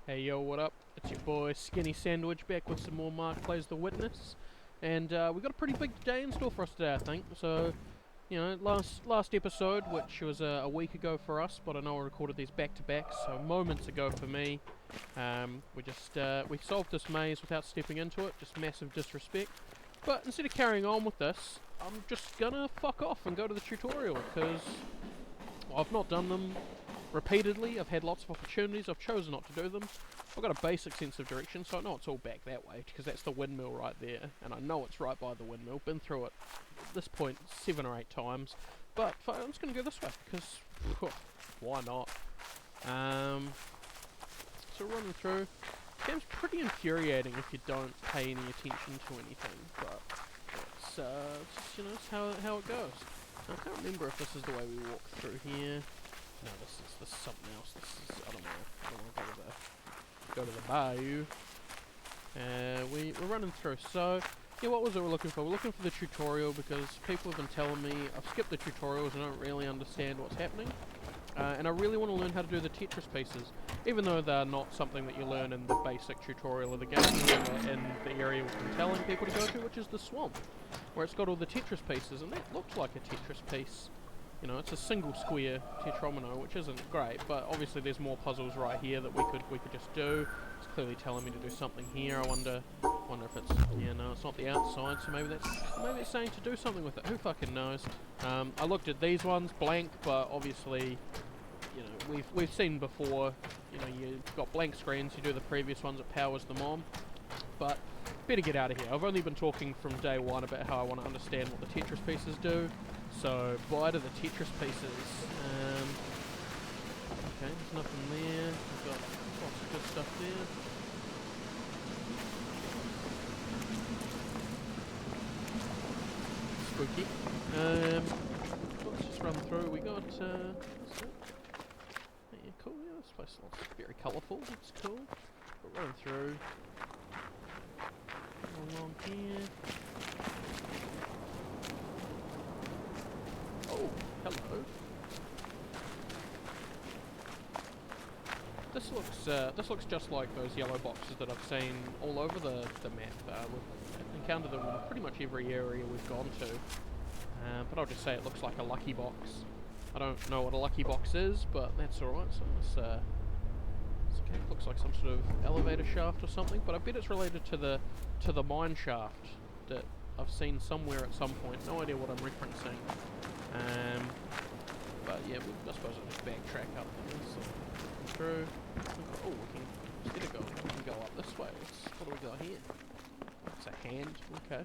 Hey yo, what up? It's your boy Skinny Sandwich back with some more Mark Plays the Witness. And we got a pretty big day in store for us today, I think. So, you know, last episode, which was a week ago for us, but I know I recorded these back to back, so moments ago for me. We solved this maze without stepping into it, just massive disrespect. But instead of carrying on with this, I'm just gonna fuck off and go to the tutorial, because I've not done them repeatedly. I've had lots of opportunities. I've chosen not to do them. I've got a basic sense of direction, so I know it's all back that way, because that's the windmill right there, and I know it's right by the windmill. Been through it at this point 7 or 8 times, but I'm just going to go this way, because why not? So running through. Game's pretty infuriating if you don't pay any attention to anything, but it's just, you know, it's how it goes. Now, I can't remember if this is the way we walk through here. No, this is something else. This is, I don't know, go to the bayou. We're running through. So, yeah, what was it we're looking for? We're looking for the tutorial because people have been telling me I've skipped the tutorials and I don't really understand what's happening. And I really want to learn how to do the Tetris pieces, even though they're not something that you learn in the basic tutorial of the game, in the area we've been telling people to go to, which is the swamp, where it's got all the Tetris pieces, and that looked like a Tetris piece. You know, it's a single square tetromino, which isn't great, but obviously there's more puzzles right here that we could just do. It's clearly telling me to do something here. I wonder if it's, yeah, no, it's not the outside, so maybe it's saying to do something with it. Who fucking knows? I looked at these ones, blank, but obviously, you know, we've seen before. You know, you've got blank screens. You do the previous ones, it powers them on. But better get out of here. I've only been talking from day one about how I want to understand what the Tetris pieces do. So, bye to the Tetris pieces. Okay, there's nothing there. We've got lots of good stuff there. Spooky. Let's just run through. We got, what's that? Yeah, cool. Yeah, this place looks very colourful. It's cool. We're running through. Along here. Oh, hello. This looks just like those yellow boxes that I've seen all over the map. We've encountered them in pretty much every area we've gone to. But I'll just say it looks like a lucky box. I don't know what a lucky box is, but that's alright. So this okay, looks like some sort of elevator shaft or something, but I bet it's related to the mine shaft that I've seen somewhere at some point. No idea what I'm referencing. But yeah, I suppose I'll just backtrack up there. So through. Oh, instead of going, we can go up this way. What do we got here? It's a hand. Okay.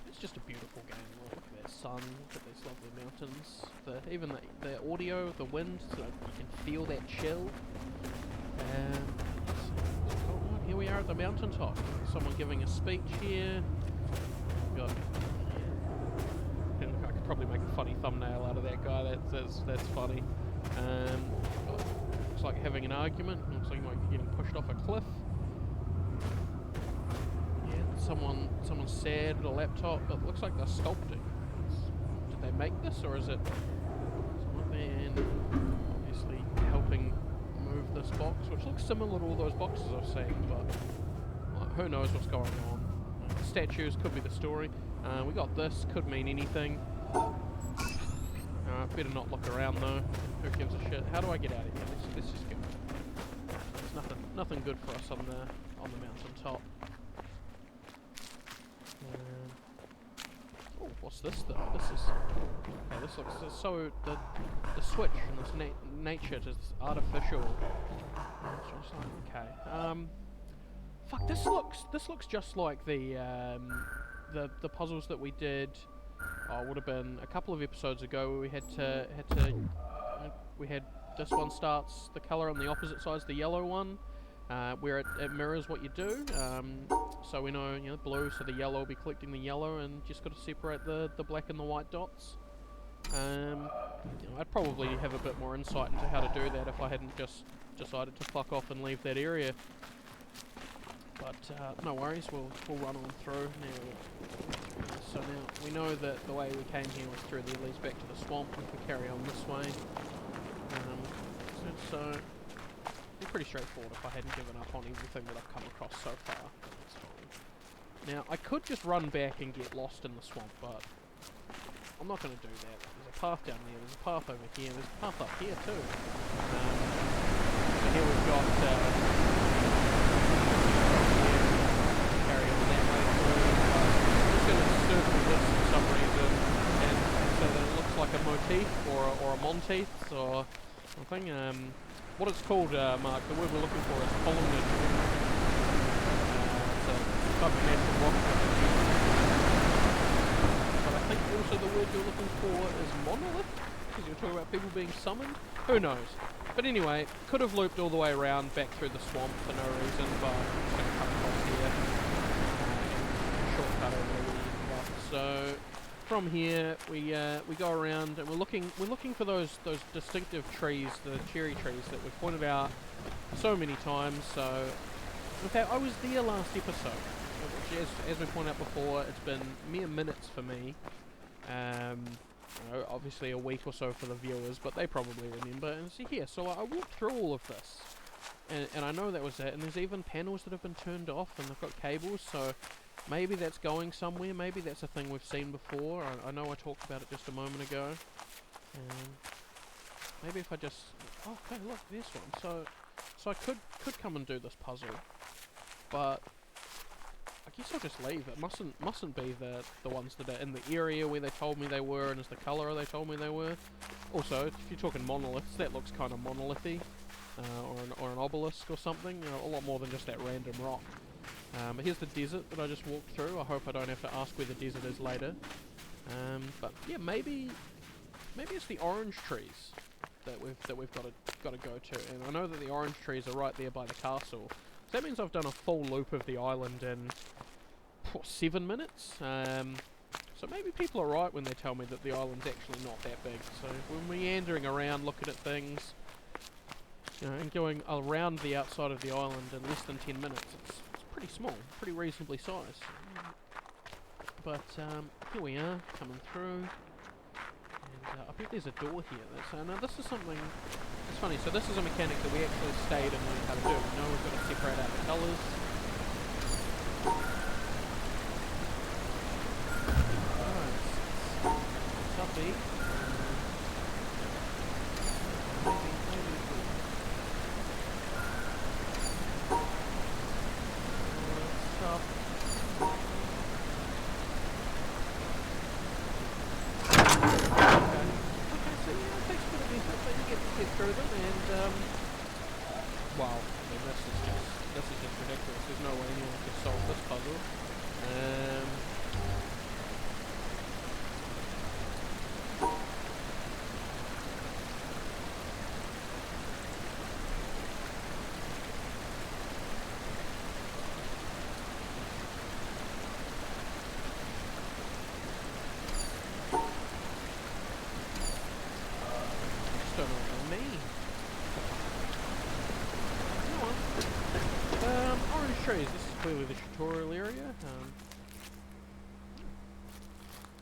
It's just a beautiful game. Look at that sun. Look at these lovely mountains. Even the audio, the wind, so you can feel that chill. So here we are at the mountaintop. Someone giving a speech here. We've got. I could probably make a funny thumbnail out of that guy. That's funny. Looks like having an argument. Looks like you might be getting pushed off a cliff. Yeah, someone's sad at a laptop, but it looks like they're sculpting. Did they make this, or is it someone there obviously helping move this box, which looks similar to all those boxes I've seen, but well, who knows what's going on. Statues could be the story. We got this, could mean anything. Better not look around though. Who gives a shit? How do I get out of here? Let's just go. There's nothing good for us on the mountain top. Oh, what's this though? This looks so the switch and this nature just artificial. It's like, okay. Fuck. This looks just like the puzzles that we did. Would have been a couple of episodes ago where we had this one starts the colour on the opposite side is the yellow one, where it mirrors what you do. So we know, you know, blue, so the yellow will be collecting the yellow, and just got to separate the black and the white dots. You know, I'd probably have a bit more insight into how to do that if I hadn't just decided to fuck off and leave that area. But no worries, we'll run on through now. So now we know that the way we came here was through the leads back to the swamp. We can carry on this way. So pretty straightforward if I hadn't given up on everything that I've come across so far. That's fine. Now, I could just run back and get lost in the swamp, but I'm not going to do that. There's a path down there, there's a path over here, there's a path up here too. So here we've got carry on that way through. I'm just going to circle this for some reason, and so that it looks like a motif or a monteith or something. What it's called, Mark, the word we're looking for is columnid. It's a type of natural rock formation. But I think also the word you're looking for is monolith, because you're talking about people being summoned. Who knows? But anyway, could have looped all the way around back through the swamp for no reason, but I'm just going to cut across here and shortcut over the weed rough. So from here we go around and we're looking for those distinctive trees, the cherry trees that we've pointed out so many times. So in fact, I was there last episode, which as we pointed out before, it's been mere minutes for me. You know, obviously a week or so for the viewers, but they probably remember. And see here, so I walked through all of this, and I know that was it. And there's even panels that have been turned off, and they've got cables, so maybe that's going somewhere. Maybe that's a thing we've seen before. I know I talked about it just a moment ago. Maybe if I just... Oh, okay, look, there's one. So I could come and do this puzzle, but I guess I'll just leave. It mustn't be the ones that are in the area where they told me they were and is the colour they told me they were. Also, if you're talking monoliths, that looks kind of monolithy, or an obelisk or something. You know, a lot more than just that random rock. But here's the desert that I just walked through. I hope I don't have to ask where the desert is later. But yeah, maybe it's the orange trees that we've got to go to. And I know that the orange trees are right there by the castle. So that means I've done a full loop of the island in 7 minutes. So maybe people are right when they tell me that the island's actually not that big. So we're meandering around, looking at things, you know, and going around the outside of the island in less than 10 minutes. It's pretty small, pretty reasonably sized. But here we are, coming through. And I bet there's a door here. Now this is something... It's funny, so this is a mechanic that we actually stayed and learned how to do. We know we've got to separate out the colours. Alright, toughy. Through them, and wow, I mean, this is just ridiculous. There's no way anyone could solve this puzzle. Orange trees, this is clearly the tutorial area.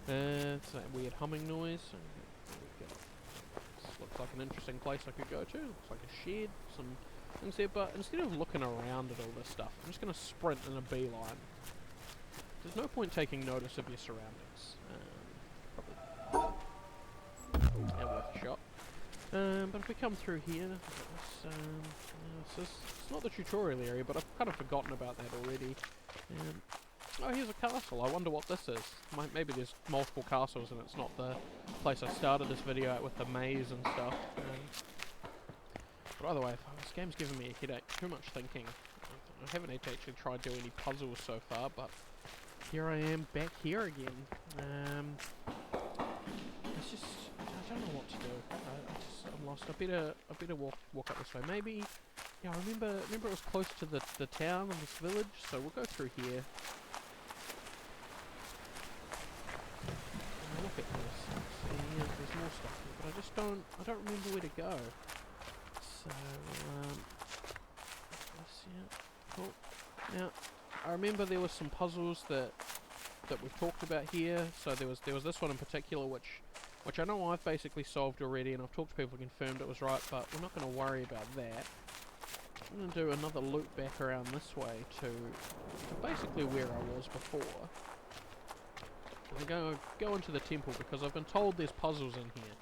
It's that weird humming noise. This looks like an interesting place I could go to. Looks like a shed, some things there, but instead of looking around at all this stuff, I'm just going to sprint in a beeline. There's no point taking notice of your surroundings. Probably worth a shot. But if we come through here, it's not the tutorial area, but I've kind of forgotten about that already. Oh, here's a castle. I wonder what this is. Maybe there's multiple castles and it's not the place I started this video at with the maze and stuff. But either way, this game's giving me a headache. Too much thinking. I haven't actually tried doing any puzzles so far, but here I am back here again. It's just... I don't know what to do. I'm lost. I better walk up this way. Maybe, yeah. I remember it was close to the town and this village, so we'll go through here. And look at this. See, yeah, there's more stuff here, but I don't remember where to go. So, yeah, cool. Now, I remember there was some puzzles that we've talked about here. So there was this one in particular, which I know I've basically solved already, and I've talked to people who confirmed it was right, but we're not going to worry about that. I'm going to do another loop back around this way to basically where I was before. I'm going to go into the temple because I've been told there's puzzles in here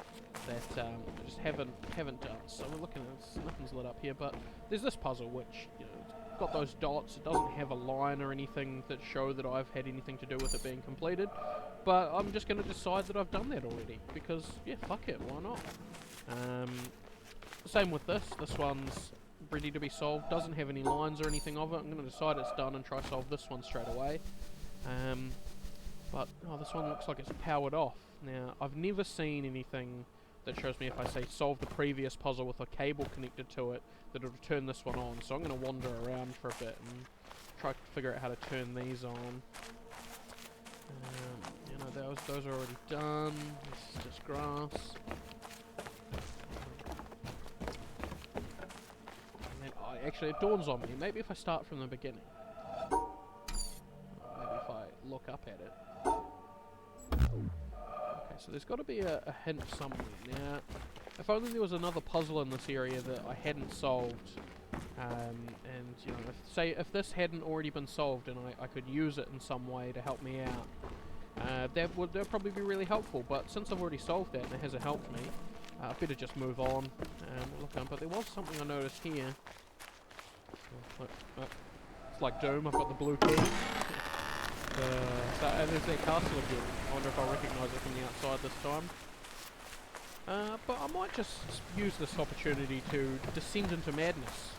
that I just haven't done. So we're looking at nothing's lit up here, but there's this puzzle which, you know, it's got those dots. It doesn't have a line or anything that show that I've had anything to do with it being completed. But I'm just going to decide that I've done that already because, yeah, fuck it, why not? Same with this. This one's ready to be solved. Doesn't have any lines or anything of it. I'm going to decide it's done and try to solve this one straight away. But, oh, this one looks like it's powered off. Now, I've never seen anything that shows me if I say solve the previous puzzle with a cable connected to it, that it'll turn this one on. So I'm going to wander around for a bit and try to figure out how to turn these on. You know, those are already done. This is just grass. And then, oh, actually, it dawns on me. Maybe if I start from the beginning. Maybe if I look up at it. Okay, so there's got to be a hint somewhere. Now, if only there was another puzzle in this area that I hadn't solved, and, you know, if this hadn't already been solved and I could use it in some way to help me out, that would probably be really helpful. But since I've already solved that and it hasn't helped me, I better just move on and look on. But there was something I noticed here. It's like Doom, I've got the blue key. So there's that castle again. I wonder if I'll recognise it from the outside this time. But I might just use this opportunity to descend into madness.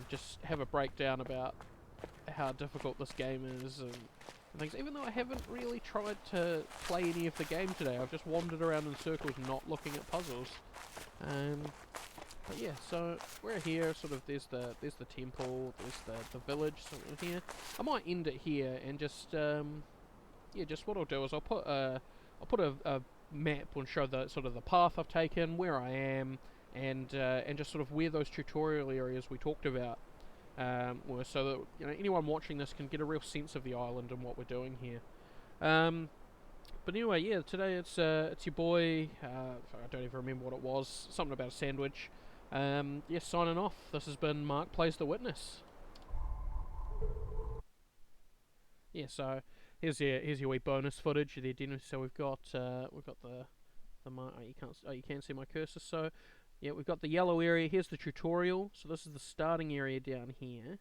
Just have a breakdown about how difficult this game is and things. Even though I haven't really tried to play any of the game today, I've just wandered around in circles not looking at puzzles. But yeah, so we're here, sort of, there's the temple, there's the village, sort of here. I might end it here and just, yeah, just what I'll do is I'll put a map and show the sort of the path I've taken, where I am, and just sort of where those tutorial areas we talked about were, so that, you know, anyone watching this can get a real sense of the island and what we're doing here. But anyway, yeah, today it's your boy, I don't even remember what it was, something about a sandwich. Yeah, signing off. This has been Mark Plays the Witness. Yeah, so here's your wee bonus footage there, Dennis. So we've got the you can see my cursor. So yeah, we've got the yellow area. Here's the tutorial. So this is the starting area down here.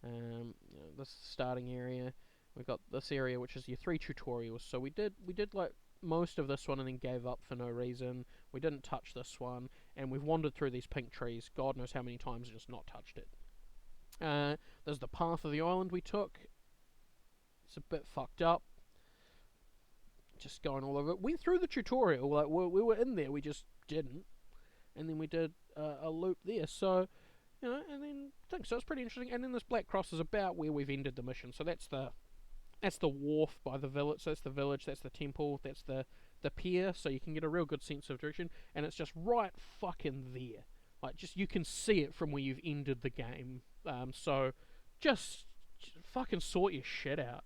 You know, this is the starting area. We've got this area which is your 3 tutorials. So we did like most of this one and then gave up for no reason. We didn't touch this one, and we've wandered through these pink trees God knows how many times and just not touched it. There's the path of the island we took. It's a bit fucked up, just going all over it. Went through the tutorial, like we were in there, we just didn't, and then we did a loop there. So, you know, and then so it's pretty interesting. And then this black cross is about where we've ended the mission. So that's the wharf by the village. So that's the village, that's the temple, that's the pier. So you can get a real good sense of direction, and it's just right fucking there. Like, just you can see it from where you've ended the game. So just fucking sort your shit out.